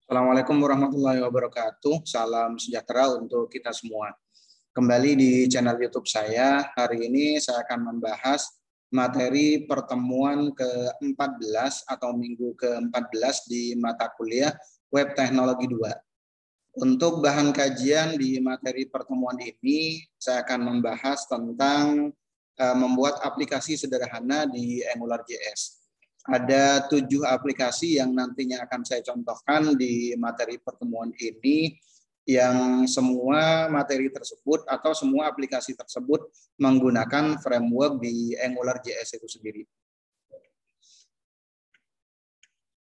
Assalamualaikum warahmatullahi wabarakatuh. Salam sejahtera untuk kita semua. Kembali di channel YouTube saya. Hari ini saya akan membahas materi pertemuan ke-14 atau minggu ke-14 di mata kuliah Web Teknologi 2. Untuk bahan kajian di materi pertemuan ini, saya akan membahas tentang membuat aplikasi sederhana di AngularJS. Ada 7 aplikasi yang nantinya akan saya contohkan di materi pertemuan ini, yang semua materi tersebut atau semua aplikasi tersebut menggunakan framework di AngularJS itu sendiri.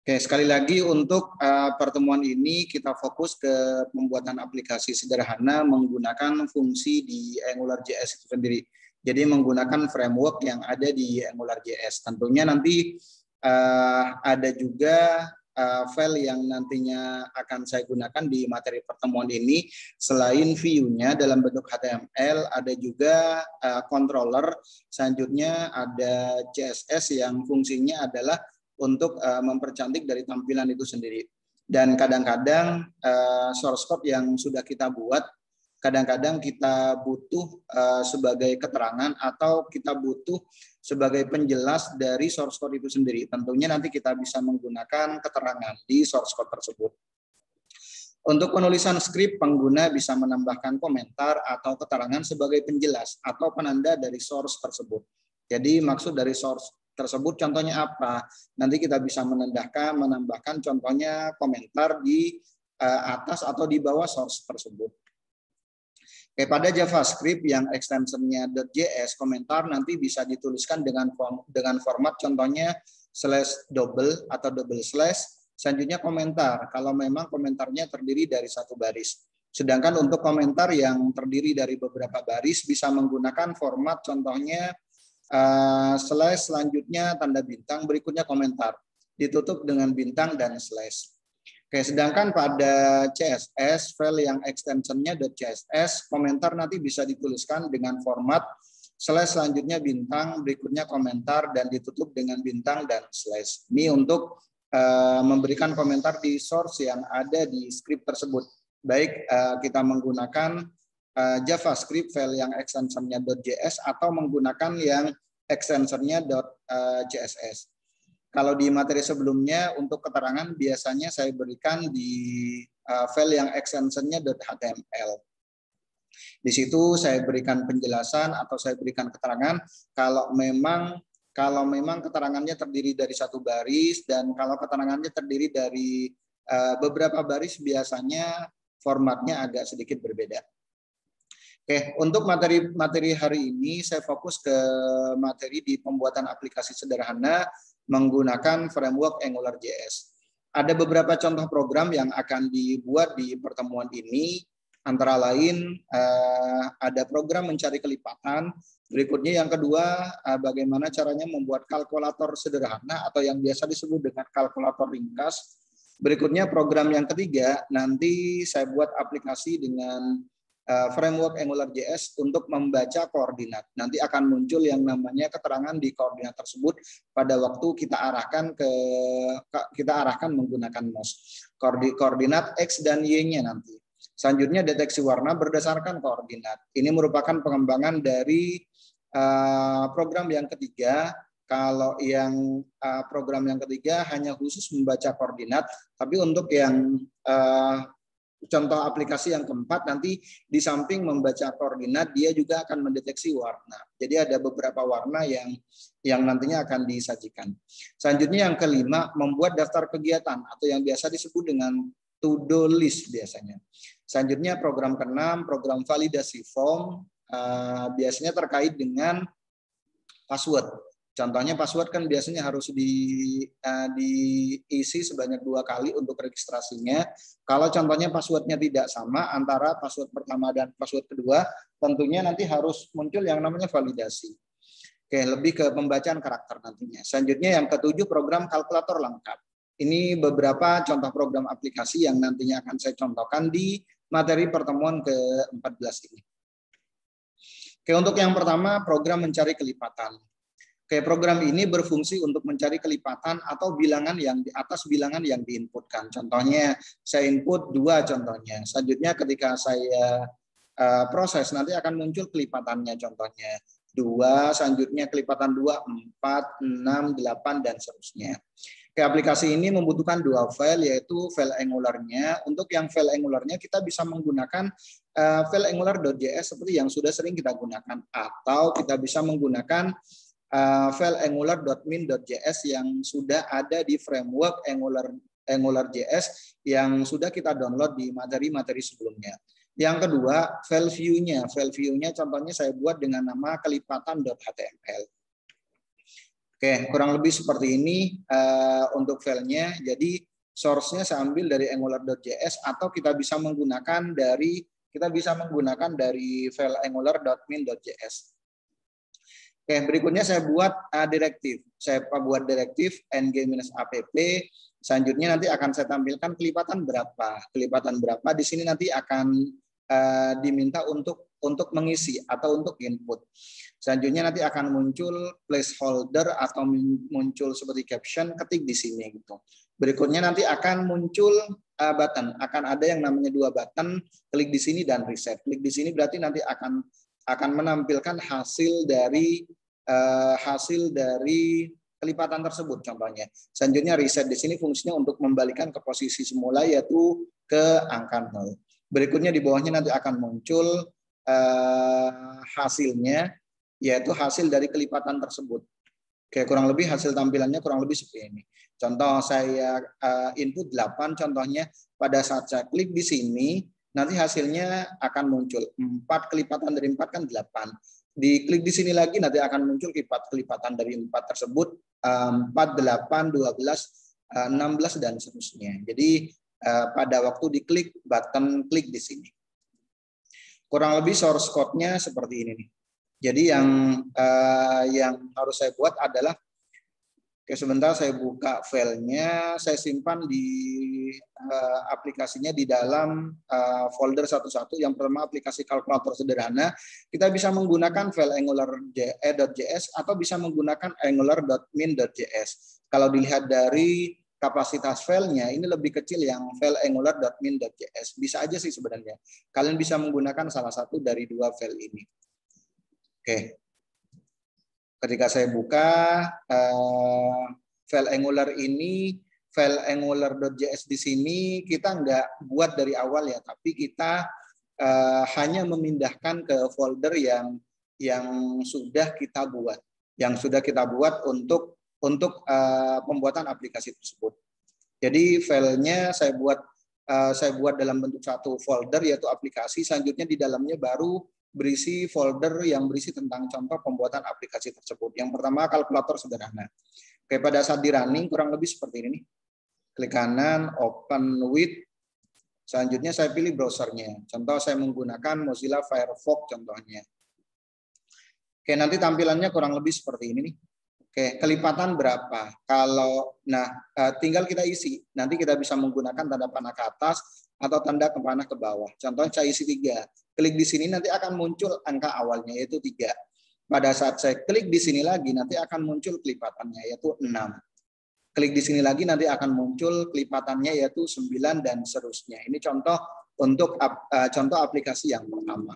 Oke, sekali lagi untuk pertemuan ini kita fokus ke pembuatan aplikasi sederhana menggunakan fungsi di AngularJS itu sendiri. Jadi menggunakan framework yang ada di AngularJS. Tentunya nanti ada juga file yang nantinya akan saya gunakan di materi pertemuan ini. Selain view-nya dalam bentuk HTML, ada juga controller. Selanjutnya ada CSS yang fungsinya adalah untuk mempercantik dari tampilan itu sendiri. Dan kadang-kadang source code yang sudah kita buat, kadang-kadang kita butuh sebagai keterangan atau kita butuh sebagai penjelas dari source code itu sendiri. Tentunya nanti kita bisa menggunakan keterangan di source code tersebut. Untuk penulisan skrip, pengguna bisa menambahkan komentar atau keterangan sebagai penjelas atau penanda dari source tersebut. Jadi maksud dari source tersebut contohnya apa? Nanti kita bisa menambahkan contohnya komentar di atas atau di bawah source tersebut. Oke, pada JavaScript yang extensionnya .js, komentar nanti bisa dituliskan dengan format contohnya /double atau double slash, selanjutnya komentar kalau memang komentarnya terdiri dari satu baris. Sedangkan untuk komentar yang terdiri dari beberapa baris bisa menggunakan format contohnya slash, selanjutnya tanda bintang, berikutnya komentar, ditutup dengan bintang dan slash. Oke, sedangkan pada CSS, file yang extensionnya .css, komentar nanti bisa dituliskan dengan format slash, selanjutnya bintang, berikutnya komentar, dan ditutup dengan bintang dan slash. Ini untuk memberikan komentar di source yang ada di script tersebut. Baik kita menggunakan JavaScript file yang extensionnya .js atau menggunakan yang extensionnya .css. Kalau di materi sebelumnya untuk keterangan biasanya saya berikan di file yang extensionnya .html. Di situ saya berikan penjelasan atau saya berikan keterangan kalau memang keterangannya terdiri dari satu baris, dan kalau keterangannya terdiri dari beberapa baris biasanya formatnya agak sedikit berbeda. Oke, untuk materi hari ini saya fokus ke materi di pembuatan aplikasi sederhana menggunakan framework AngularJS. Ada beberapa contoh program yang akan dibuat di pertemuan ini, antara lain ada program mencari kelipatan. Berikutnya yang kedua, bagaimana caranya membuat kalkulator sederhana atau yang biasa disebut dengan kalkulator ringkas. Berikutnya program yang ketiga, nanti saya buat aplikasi dengan framework AngularJS untuk membaca koordinat. Nanti akan muncul yang namanya keterangan di koordinat tersebut pada waktu kita arahkan menggunakan mouse. Koordinat X dan Y-nya nanti. Selanjutnya deteksi warna berdasarkan koordinat. Ini merupakan pengembangan dari program yang ketiga. Kalau yang program yang ketiga hanya khusus membaca koordinat, tapi untuk yang contoh aplikasi yang keempat nanti di samping membaca koordinat dia juga akan mendeteksi warna. Jadi ada beberapa warna yang nantinya akan disajikan. Selanjutnya yang kelima, membuat daftar kegiatan atau yang biasa disebut dengan to-do list biasanya. Selanjutnya program keenam, program validasi form, biasanya terkait dengan password. Contohnya password kan biasanya harus diisi sebanyak 2 kali untuk registrasinya. Kalau contohnya passwordnya tidak sama antara password pertama dan password kedua, tentunya nanti harus muncul yang namanya validasi. Oke, lebih ke pembacaan karakter nantinya. Selanjutnya yang ketujuh, program kalkulator lengkap. Ini beberapa contoh program aplikasi yang nantinya akan saya contohkan di materi pertemuan ke-14 ini. Oke, untuk yang pertama, program mencari kelipatan. Oke, program ini berfungsi untuk mencari kelipatan atau bilangan yang di atas bilangan yang diinputkan. Contohnya, saya input 2 contohnya. Selanjutnya ketika saya proses, nanti akan muncul kelipatannya. Contohnya 2, selanjutnya kelipatan 2, 4, 6, 8, dan seterusnya. Oke, aplikasi ini membutuhkan 2 file, yaitu file Angular-nya. Untuk yang file Angular-nya kita bisa menggunakan file angular.js seperti yang sudah sering kita gunakan. Atau kita bisa menggunakan file angular.min.js yang sudah ada di framework Angular.js yang sudah kita download di materi-materi sebelumnya. Yang kedua, file view-nya. File view-nya contohnya saya buat dengan nama kelipatan.html. Oke, kurang lebih seperti ini untuk filenya. Jadi source-nya saya ambil dari angular.js atau kita bisa menggunakan dari file angular.min.js. Oke, berikutnya saya buat direktif. Saya buat direktif ng-app. Selanjutnya nanti akan saya tampilkan kelipatan berapa. Kelipatan berapa di sini nanti akan diminta untuk mengisi atau untuk input. Selanjutnya nanti akan muncul placeholder atau muncul seperti caption, ketik di sini gitu. Berikutnya nanti akan muncul button. Akan ada yang namanya 2 button, klik di sini dan reset. Klik di sini berarti nanti akan menampilkan hasil dari kelipatan tersebut contohnya. Selanjutnya reset di sini fungsinya untuk membalikan ke posisi semula yaitu ke angka 0. Berikutnya di bawahnya nanti akan muncul hasilnya yaitu hasil dari kelipatan tersebut. Oke, kurang lebih hasil tampilannya kurang lebih seperti ini. Contoh saya input 8 contohnya, pada saat saya klik di sini nanti hasilnya akan muncul 4 kelipatan dari 4 kan 8. Diklik di sini lagi nanti akan muncul kelipatan dari 4 tersebut 4, 8, 12, 16 dan seterusnya. Jadi pada waktu diklik button klik di sini. Kurang lebih source code-nya seperti ini nih. Jadi yang harus saya buat adalah sebentar saya buka filenya, saya simpan di aplikasinya di dalam folder satu-satu. Yang pertama aplikasi kalkulator sederhana. Kita bisa menggunakan file angular.js atau bisa menggunakan angular.min.js. Kalau dilihat dari kapasitas filenya ini lebih kecil yang file angular.min.js. Bisa aja sih sebenarnya. Kalian bisa menggunakan salah satu dari 2 file ini. Oke. Ketika saya buka file Angular ini, file angular.js di sini kita nggak buat dari awal ya, tapi kita hanya memindahkan ke folder yang sudah kita buat, untuk pembuatan aplikasi tersebut. Jadi filenya saya buat dalam bentuk satu folder yaitu aplikasi. Selanjutnya di dalamnya baru berisi folder yang berisi tentang contoh pembuatan aplikasi tersebut. Yang pertama kalkulator sederhana. Oke, pada saat di running kurang lebih seperti ini nih. Klik kanan, open with. Selanjutnya saya pilih browsernya. Contoh saya menggunakan Mozilla Firefox contohnya. Oke, nanti tampilannya kurang lebih seperti ini nih. Oke, kelipatan berapa? Tinggal kita isi. Nanti kita bisa menggunakan tanda panah ke atas atau tanda panah ke bawah. Contohnya saya isi 3. Klik di sini nanti akan muncul angka awalnya yaitu 3. Pada saat saya klik di sini lagi nanti akan muncul kelipatannya yaitu 6. Klik di sini lagi nanti akan muncul kelipatannya yaitu 9 dan seterusnya. Ini contoh untuk contoh aplikasi yang pertama.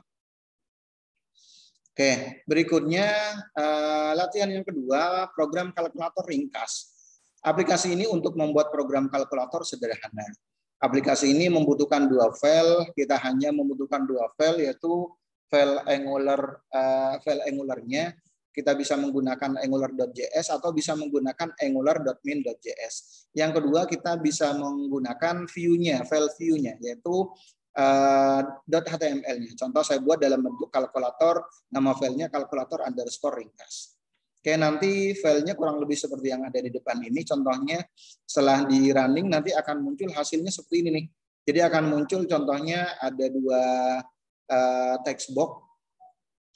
Oke, berikutnya latihan yang kedua, program kalkulator ringkas. Aplikasi ini untuk membuat program kalkulator sederhana. Aplikasi ini membutuhkan 2 file, kita hanya membutuhkan 2 file yaitu file Angular-nya. Kita bisa menggunakan angular.js atau bisa menggunakan angular.min.js. Yang kedua kita bisa menggunakan view-nya, file view-nya yaitu .html-nya. Contoh saya buat dalam bentuk kalkulator, nama filenya kalkulator_ringkas. Oke, nanti filenya kurang lebih seperti yang ada di depan ini. Contohnya setelah di running nanti akan muncul hasilnya seperti ini nih. Jadi akan muncul contohnya ada 2 text box.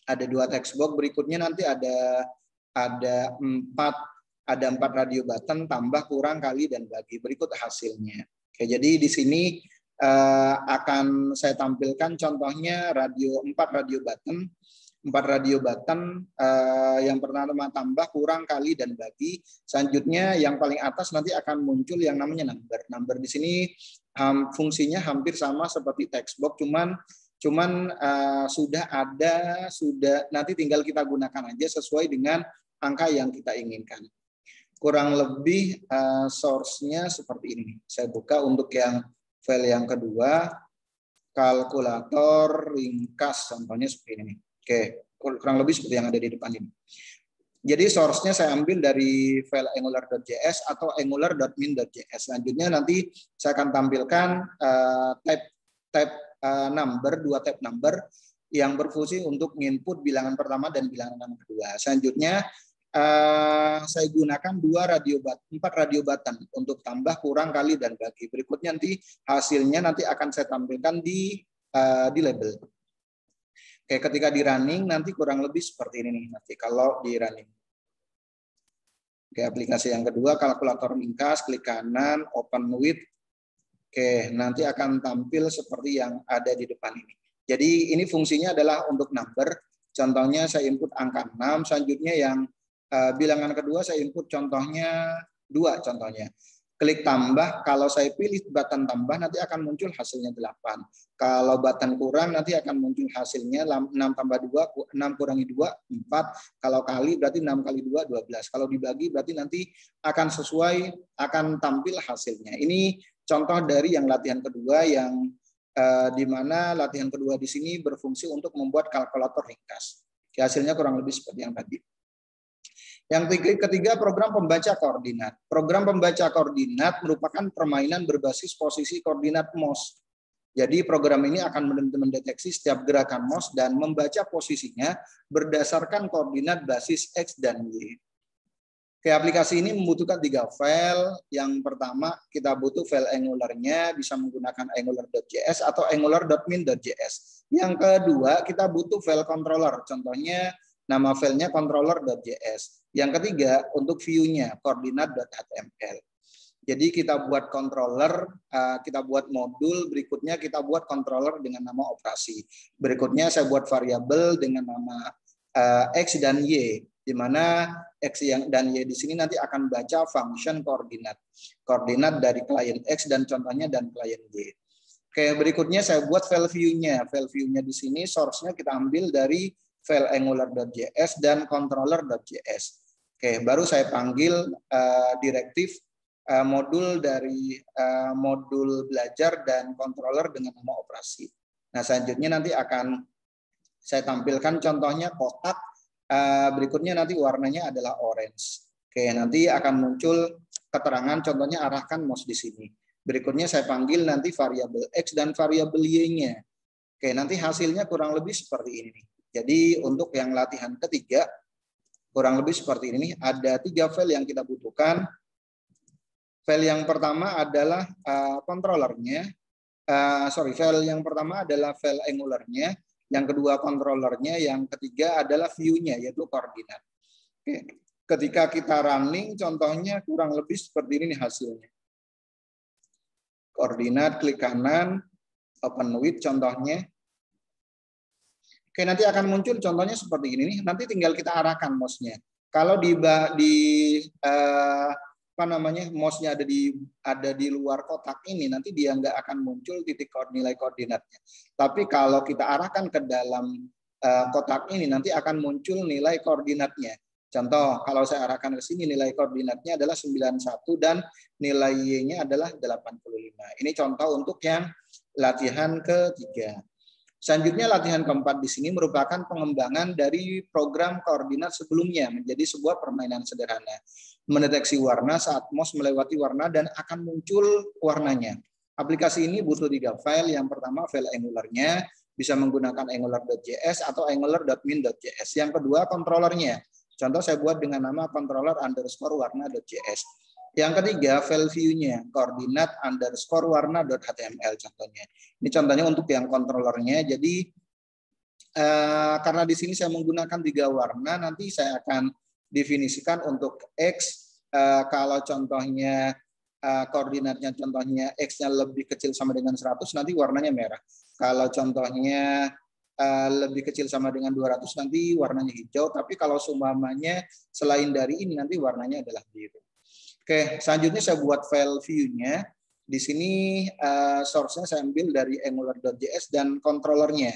Ada 2 text box, berikutnya nanti ada 4 radio button tambah kurang kali dan bagi. Berikut hasilnya. Oke, jadi di sini akan saya tampilkan contohnya 4 radio button. 4 radio button, yang pertama tambah, kurang, kali, dan bagi. Selanjutnya yang paling atas nanti akan muncul yang namanya number. Number di sini fungsinya hampir sama seperti text box, cuman sudah nanti tinggal kita gunakan aja sesuai dengan angka yang kita inginkan. Kurang lebih source-nya seperti ini. Saya buka untuk yang file yang kedua, kalkulator ringkas, contohnya seperti ini. Oke, kurang lebih seperti yang ada di depan ini. Jadi source-nya saya ambil dari file angular.js atau angular.min.js. Selanjutnya nanti saya akan tampilkan tab number, 2 tab number yang berfungsi untuk input bilangan pertama dan bilangan kedua. Selanjutnya saya gunakan 4 radio button untuk tambah, kurang, kali, dan bagi. Berikutnya nanti hasilnya nanti akan saya tampilkan di label. Oke, ketika di running nanti kurang lebih seperti ini nih nanti kalau di running. Oke, aplikasi yang kedua kalkulator ringkas, klik kanan, open with. Oke, nanti akan tampil seperti yang ada di depan ini. Jadi ini fungsinya adalah untuk number. Contohnya saya input angka 6, selanjutnya yang bilangan kedua saya input contohnya 2 contohnya. Klik tambah, kalau saya pilih button tambah nanti akan muncul hasilnya 8. Kalau button kurang nanti akan muncul hasilnya 6 tambah 2, 6 kurangi 2, 4. Kalau kali berarti 6 kali 2, 12. Kalau dibagi berarti nanti akan akan tampil hasilnya. Ini contoh dari yang latihan kedua yang di mana latihan kedua di sini berfungsi untuk membuat kalkulator ringkas. Hasilnya kurang lebih seperti yang tadi. Yang ketiga, program pembaca koordinat. Program pembaca koordinat merupakan permainan berbasis posisi koordinat mouse. Jadi program ini akan mendeteksi setiap gerakan mouse dan membaca posisinya berdasarkan koordinat basis X dan Y. Oke, aplikasi ini membutuhkan 3 file. Yang pertama, kita butuh file Angular-nya, bisa menggunakan angular.js atau angular.min.js. Yang kedua, kita butuh file controller. Contohnya, nama filenya controller.js. Yang ketiga, untuk view-nya, koordinat.html. Jadi kita buat controller, kita buat modul, berikutnya kita buat controller dengan nama operasi. Berikutnya saya buat variabel dengan nama X dan Y, di mana X dan Y di sini nanti akan baca function koordinat. Koordinat dari klien X dan contohnya dan klien Y. Oke, berikutnya saya buat file view-nya. File view-nya di sini source-nya kita ambil dari file angular.js dan controller.js. Oke, baru saya panggil direktif modul dari modul belajar dan controller dengan nama operasi. Nah, selanjutnya nanti akan saya tampilkan contohnya kotak. Berikutnya nanti warnanya adalah orange. Oke, nanti akan muncul keterangan contohnya arahkan mouse di sini. Berikutnya saya panggil nanti variabel X dan variabel Y-nya. Oke, nanti hasilnya kurang lebih seperti ini. Jadi untuk yang latihan ketiga, kurang lebih seperti ini. Ada 3 file yang kita butuhkan. File yang pertama adalah controllernya. File yang pertama adalah file Angular-nya. Yang kedua controllernya. Yang ketiga adalah view-nya, yaitu koordinat. Oke. Ketika kita running, contohnya kurang lebih seperti ini hasilnya. Koordinat, klik kanan, open with contohnya. Oke, nanti akan muncul contohnya seperti ini nih. Nanti tinggal kita arahkan mouse-nya. Kalau mouse-nya ada di luar kotak ini, nanti dia nggak akan muncul nilai koordinatnya. Tapi kalau kita arahkan ke dalam kotak ini, nanti akan muncul nilai koordinatnya. Contoh, kalau saya arahkan ke sini, nilai koordinatnya adalah 91 dan nilai Y-nya adalah 85. Ini contoh untuk yang latihan ketiga. Selanjutnya latihan keempat di sini merupakan pengembangan dari program koordinat sebelumnya menjadi sebuah permainan sederhana. Mendeteksi warna saat mouse melewati warna dan akan muncul warnanya. Aplikasi ini butuh 3 file. Yang pertama file Angular-nya, bisa menggunakan angular.js atau angular.min.js. Yang kedua controllernya. Contoh saya buat dengan nama controller_warna.js. Yang ketiga, file view-nya, koordinat _warna.html contohnya. Ini contohnya untuk yang controllernya. Jadi karena di sini saya menggunakan 3 warna, nanti saya akan definisikan untuk X. Kalau contohnya koordinatnya contohnya X-nya lebih kecil sama dengan 100, nanti warnanya merah. Kalau contohnya lebih kecil sama dengan 200 nanti warnanya hijau, tapi kalau seumpamanya selain dari ini nanti warnanya adalah biru. Oke, selanjutnya saya buat file view-nya. Di sini source-nya saya ambil dari angular.js dan controllernya.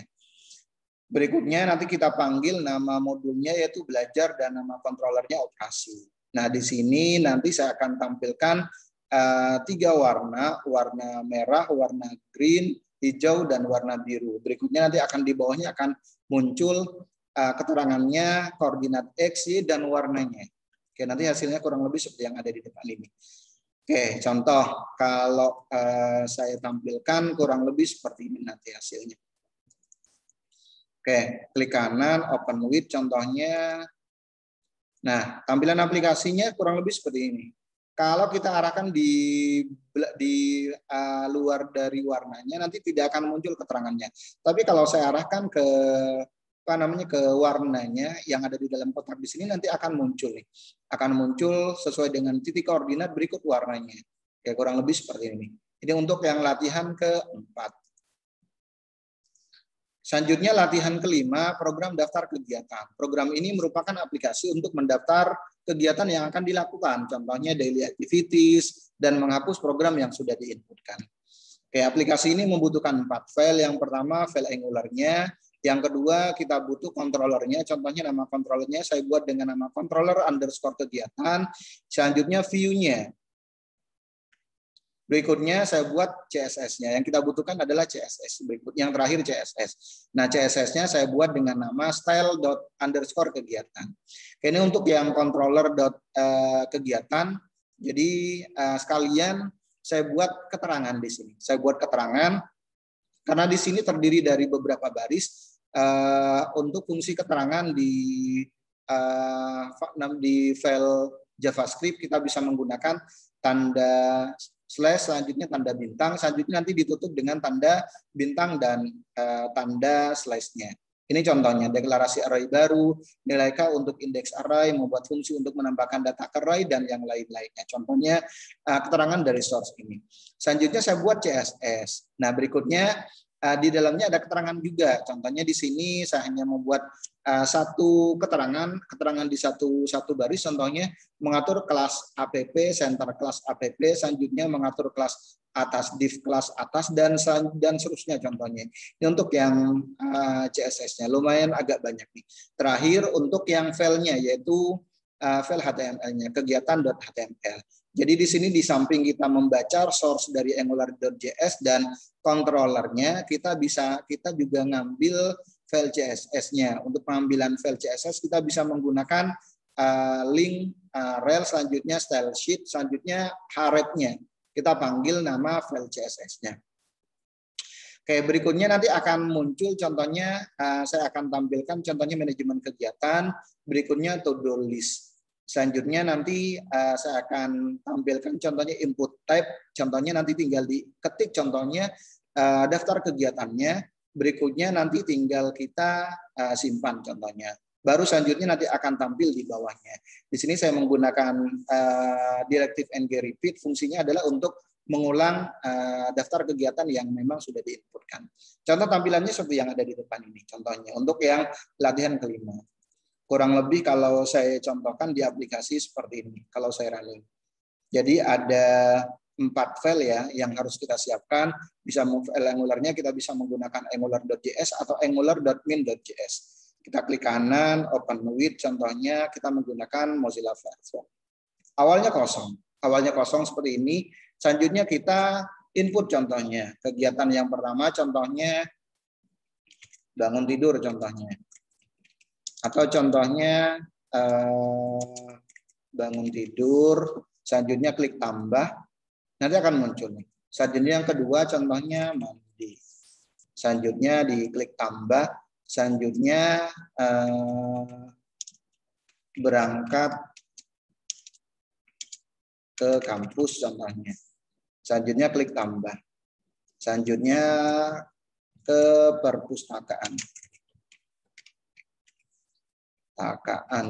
Berikutnya nanti kita panggil nama modulnya yaitu belajar dan nama controllernya operasi. Nah, di sini nanti saya akan tampilkan 3 warna, warna merah, warna green, hijau, dan warna biru. Berikutnya nanti akan di bawahnya akan muncul keterangannya, koordinat X, Y, dan warnanya. Oke, nanti hasilnya kurang lebih seperti yang ada di depan ini. Oke, contoh kalau saya tampilkan kurang lebih seperti ini nanti hasilnya. Oke, klik kanan, open with contohnya. Nah, tampilan aplikasinya kurang lebih seperti ini. Kalau kita arahkan di luar dari warnanya nanti tidak akan muncul keterangannya. Tapi kalau saya arahkan ke ke warnanya yang ada di dalam kotak di sini nanti akan muncul nih. Akan muncul sesuai dengan titik koordinat berikut warnanya. Ya kurang lebih seperti ini. Ini untuk yang latihan keempat. Selanjutnya latihan kelima, program daftar kegiatan. Program ini merupakan aplikasi untuk mendaftar kegiatan yang akan dilakukan, contohnya daily activities, dan menghapus program yang sudah diinputkan. Oke, aplikasi ini membutuhkan 4 file. Yang pertama, file Angular-nya. Yang kedua, kita butuh controllernya. Contohnya nama controllernya saya buat dengan nama controller_kegiatan. Selanjutnya, view-nya. Berikutnya saya buat CSS-nya. Yang kita butuhkan adalah CSS. Berikutnya yang terakhir CSS. Nah, CSS-nya saya buat dengan nama style_kegiatan. Ini untuk yang controller.kegiatan. Jadi sekalian saya buat keterangan di sini. Saya buat keterangan karena di sini terdiri dari beberapa baris. Untuk fungsi keterangan di file JavaScript kita bisa menggunakan tanda slash, selanjutnya tanda bintang, selanjutnya nanti ditutup dengan tanda bintang dan tanda slash-nya. Ini contohnya, deklarasi array baru, nilai K untuk indeks array, membuat fungsi untuk menambahkan data ke array, dan yang lain-lainnya. Contohnya keterangan dari source ini. Selanjutnya saya buat CSS. Nah, berikutnya di dalamnya ada keterangan juga. Contohnya di sini saya hanya membuat satu keterangan di satu baris. Contohnya mengatur kelas app, center kelas app, selanjutnya mengatur kelas atas, div kelas atas, dan seterusnya contohnya. Ini untuk yang CSS-nya lumayan agak banyak nih. Terakhir untuk yang file-nya yaitu file HTML-nya, kegiatan.html. Jadi di sini di samping kita membaca source dari angular.js dan controllernya, kita juga ngambil file CSS-nya. Untuk pengambilan file CSS kita bisa menggunakan link rel, selanjutnya style sheet, selanjutnya href-nya. Kita panggil nama file CSS-nya. Oke, berikutnya nanti akan muncul contohnya, saya akan tampilkan contohnya manajemen kegiatan, berikutnya to-do list. Selanjutnya nanti saya akan tampilkan contohnya input type, contohnya nanti tinggal diketik contohnya daftar kegiatannya, berikutnya nanti tinggal kita simpan contohnya. Baru selanjutnya nanti akan tampil di bawahnya. Di sini saya menggunakan directive ng repeat, fungsinya adalah untuk mengulang daftar kegiatan yang memang sudah diinputkan. Contoh tampilannya seperti yang ada di depan ini. Contohnya untuk yang latihan kelima. Kurang lebih kalau saya contohkan di aplikasi seperti ini, kalau saya running. Jadi ada 4 file ya yang harus kita siapkan. Bisa file Angular-nya kita bisa menggunakan angular.js atau angular.min.js. Kita klik kanan, open with, contohnya kita menggunakan Mozilla Firefox. Awalnya kosong seperti ini. Selanjutnya kita input contohnya. Kegiatan yang pertama contohnya bangun tidur contohnya. Atau contohnya bangun tidur, selanjutnya klik tambah, nanti akan muncul nih. Selanjutnya yang kedua contohnya mandi. Selanjutnya diklik tambah, selanjutnya berangkat ke kampus contohnya. Selanjutnya klik tambah. Selanjutnya ke perpustakaan.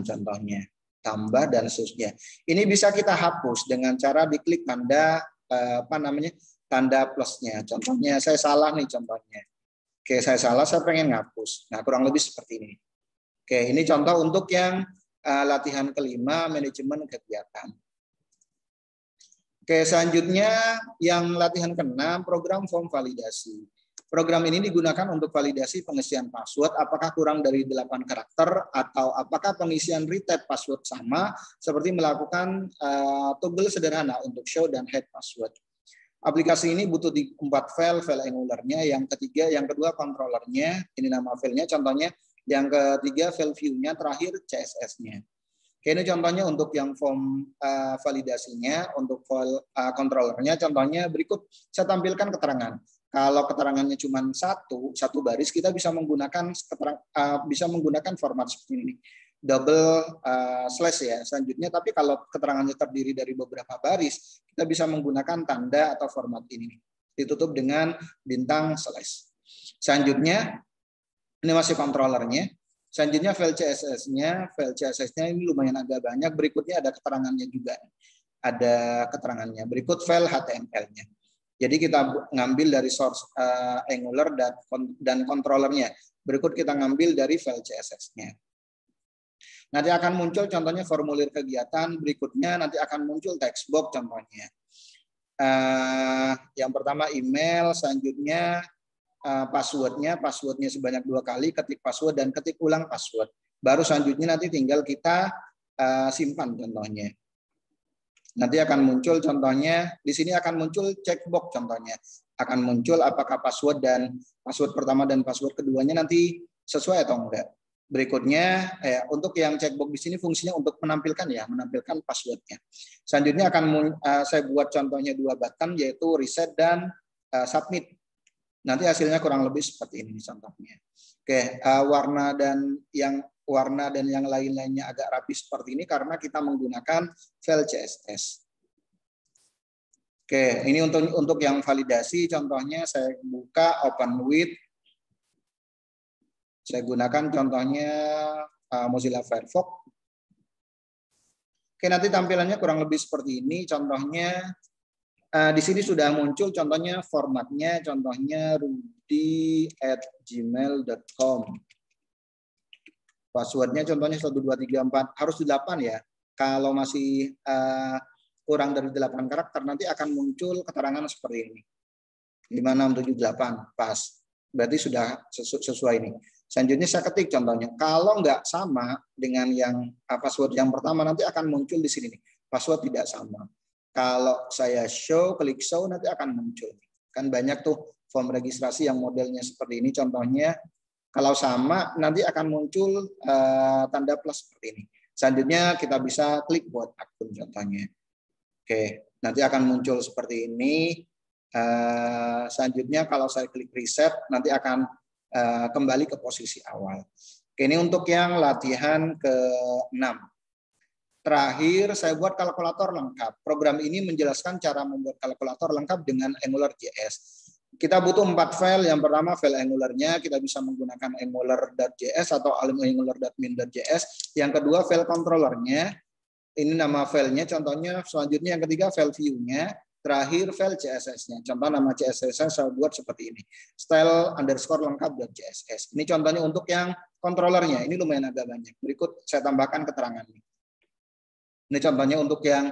Contohnya tambah dan seterusnya. Ini bisa kita hapus dengan cara diklik tanda tanda plusnya. Contohnya saya salah nih contohnya. Oke, saya salah, saya pengen ngapus. Nah, kurang lebih seperti ini. Oke, ini contoh untuk yang latihan kelima, manajemen kegiatan. Oke, selanjutnya yang latihan ke-6, program form validasi. Program ini digunakan untuk validasi pengisian password, apakah kurang dari 8 karakter, atau apakah pengisian retype password sama, seperti melakukan toggle sederhana untuk show dan hide password. Aplikasi ini butuh 4 file Angular-nya, yang kedua controllernya, ini nama filenya, contohnya, yang ketiga file view-nya, terakhir CSS-nya. Oke, ini contohnya untuk yang form validasinya, untuk file controllernya, contohnya berikut, saya tampilkan keterangan. Kalau keterangannya cuma satu baris, kita bisa menggunakan format seperti ini, double slash ya. Selanjutnya, tapi kalau keterangannya terdiri dari beberapa baris, kita bisa menggunakan tanda atau format ini, ditutup dengan bintang slash. Selanjutnya, ini masih controllernya. Selanjutnya file CSS-nya ini lumayan agak banyak. Berikutnya ada keterangannya juga. Ada keterangannya. Berikut file HTML-nya. Jadi kita ngambil dari source Angular dan controllernya. Berikut kita ngambil dari file CSS-nya. Nanti akan muncul contohnya formulir kegiatan. Berikutnya nanti akan muncul text box contohnya. Yang pertama email, selanjutnya passwordnya sebanyak 2 kali, ketik password dan ketik ulang password. Baru selanjutnya nanti tinggal kita simpan contohnya. Nanti akan muncul contohnya, di sini akan muncul checkbox contohnya. Akan muncul apakah password pertama dan password keduanya nanti sesuai atau enggak. Berikutnya, untuk yang checkbox di sini fungsinya untuk menampilkan passwordnya. Selanjutnya akan saya buat contohnya 2 button, yaitu reset dan submit. Nanti hasilnya kurang lebih seperti ini contohnya. Oke, warna dan yang lain-lainnya agak rapi seperti ini karena kita menggunakan file CSS. Oke, ini untuk yang validasi contohnya saya buka Open with. Saya gunakan contohnya Mozilla Firefox. Oke, nanti tampilannya kurang lebih seperti ini contohnya. Di sini sudah muncul contohnya formatnya, contohnya rudy@gmail.com. Passwordnya contohnya 1234, harus 8 ya. Kalau masih kurang dari 8 karakter nanti akan muncul keterangan seperti ini. 5678 pas. Berarti sudah sesuai ini. Selanjutnya saya ketik contohnya. Kalau nggak sama dengan yang password yang pertama nanti akan muncul di sini nih. Password tidak sama. Kalau saya klik show nanti akan muncul. Kan banyak tuh form registrasi yang modelnya seperti ini. Contohnya kalau sama nanti akan muncul tanda plus seperti ini. Selanjutnya kita bisa klik buat akun contohnya. Oke, nanti akan muncul seperti ini. Selanjutnya kalau saya klik reset nanti akan kembali ke posisi awal. Oke, ini untuk yang latihan ke-6. Terakhir, saya buat kalkulator lengkap. Program ini menjelaskan cara membuat kalkulator lengkap dengan AngularJS. Kita butuh 4 file. Yang pertama file Angular-nya, kita bisa menggunakan angular.js atau angular.min.js. Yang kedua file controller-nya, ini nama filenya. Contohnya selanjutnya yang ketiga file view-nya. Terakhir file CSS-nya. Contoh nama CSS-nya saya buat seperti ini. style_lengkap.css. Ini contohnya untuk yang controller-nya. Ini lumayan agak banyak. Berikut saya tambahkan keterangannya. Ini contohnya untuk yang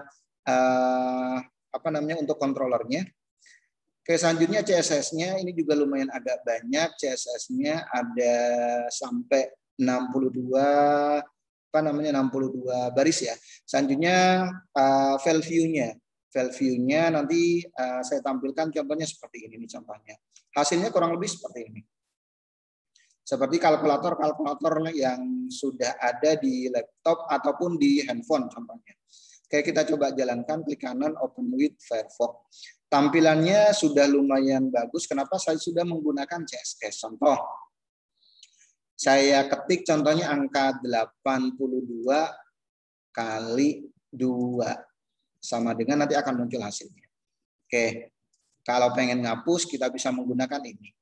untuk controllernya. Oke, selanjutnya CSS-nya ini juga lumayan agak banyak. CSS-nya ada sampai 62 baris ya. Selanjutnya file view-nya. File view-nya nanti saya tampilkan contohnya seperti ini nih contohnya. Hasilnya kurang lebih seperti ini. Seperti kalkulator yang sudah ada di laptop ataupun di handphone contohnya. Oke, kita coba jalankan, klik kanan, open with Firefox. Tampilannya sudah lumayan bagus. Kenapa? Saya sudah menggunakan CSS. Contoh, saya ketik contohnya angka 82 kali 2. Sama dengan nanti akan muncul hasilnya. Oke, kalau pengen ngapus kita bisa menggunakan ini.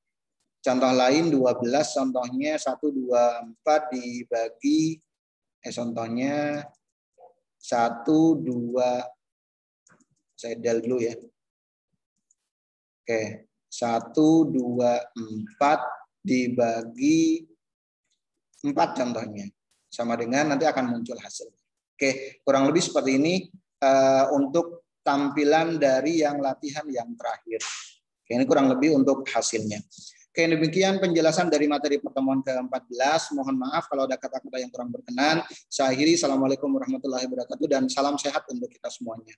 Contoh lain 12, contohnya 124 dibagi, contohnya 1, 2, saya del dulu ya. Oke, 1, 2, 4 dibagi 4 contohnya. Sama dengan nanti akan muncul hasil. Oke, kurang lebih seperti ini untuk tampilan dari yang latihan yang terakhir. Oke, ini kurang lebih untuk hasilnya. Oke, demikian penjelasan dari materi pertemuan ke-14. Mohon maaf kalau ada kata-kata yang kurang berkenan. Saya akhiri. Assalamualaikum warahmatullahi wabarakatuh dan salam sehat untuk kita semuanya.